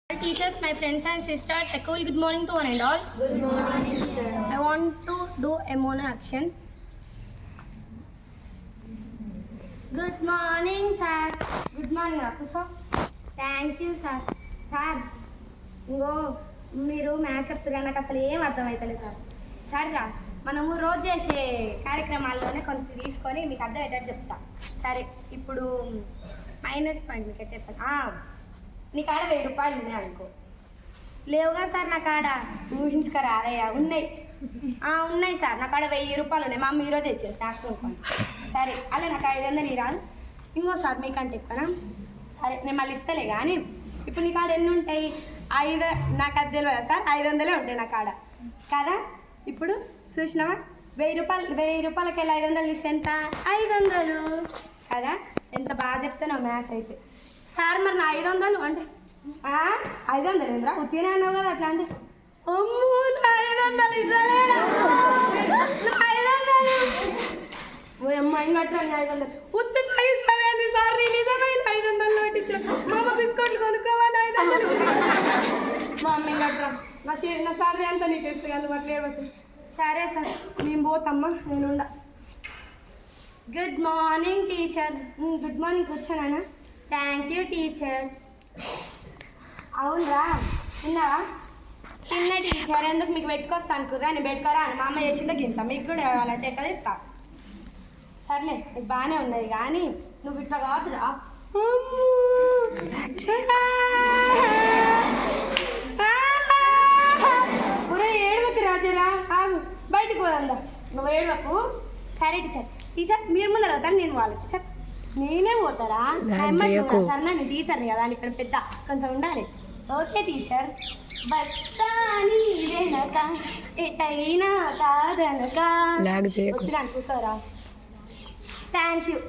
Teachers, my friends and sisters, a cool good morning to one and all. Good morning, sister. I want to do a mono action. Good morning, sir. Good morning, Akuso. Thank you, sir. Sir, ఇంకో మీరు maths చెప్తున్నారు, నాకు అసలు ఏం అర్థమవుతలేదు sir. సరే రా, మనము రోజు చేసే కార్యక్రమాల్లోనే కొంత తీసుకొని మీకు అర్థమయ్యేటట్టు చెప్తా. సరే, ఇప్పుడు మైనస్ పాయింట్ మీకు ఎట్లా చెప్పాను. నీ కాడ 1000 రూపాయలు ఉన్నాయి అనుకో. లేవుగా సార్ నా కాడ, ఊహించుకరా. అరయ్యా ఉన్నాయి. ఉన్నాయి సార్, నా కాడ 1000 రూపాయలు ఉన్నాయి. మా అమ్మ ఈరోజు తెచ్చేది స్నాక్స్ కొనుక్కొని. సరే, అలా నాకు 500 రాదు. ఇంకో సార్ మీకంటే ఎక్కువనా? సరే, నేను మళ్ళీ ఇస్తలే. కానీ ఇప్పుడు నీ కాడ ఎన్ని ఉంటాయి? 5, నాకు అది తెలియదా సార్? 500 ఉంటాయి నా కాడ కదా. ఇప్పుడు చూసినావా, 1000 రూపాయలకి వెళ్ళి 500 ఇస్తే ఎంత? 500 కదా. ఎంత బాగా చెప్తాను మ్యాథ్స్ అయితే. సార్ మరి నా 500 అంటే 500 ఏంద్రా, ఉత్తినే అన్నావు కదా. అట్లా అంటే అమ్మో, నా 500 ఇస్తలేడా? ఓ అమ్మ, ఇంకా అట్లా 500 ఉత్తిగా ఇస్తావేంది సార్? నేను నిజమైన 500 పెట్టించిన. మా అమ్మ బిస్కెట్లు కొనుక్కోవాలి 500. మా అమ్మ ఇంకా అట్లా నా సాలరీ అంతా నీకు ఇస్తుంది అందుకు అట్లా ఏడవకు. సరే సార్, నేను పోతమ్మా, నేనుండా. Good morning teacher. Good morning, కూర్చోనా? Thank you teacher. అవునరా, తిన్నావా? తిన్నా టీచర్. ఎందుకు మీకు పెట్టుకొస్తా అనుకురా? నేను పెట్టుకోరా అని మా అమ్మ చేసిందో గింత మీకు కూడా వాళ్ళంటే ఎట్లా ఇస్తా. సర్లే, నీకు బాగానే ఉన్నాయి కానీ నువ్వు ఇట్లా కాదురా. ఒరే ఏడవకు రాజరా, ఆగు, బయటికి పోదందా. నువ్వు ఏడవకు. సరే టీచర్. టీచర్ మీరు ముందర అవుతాను, నేను వాళ్ళకి. టీచర్ నేనే పోతారా? సార్ నేను టీచర్ని కదా, ఇక్కడ పెద్ద కొంచెం ఉండాలి. Okay teacher. బస్తాని వెనక ఎటైనా కాదనక. కూర్చోరా. Thank you.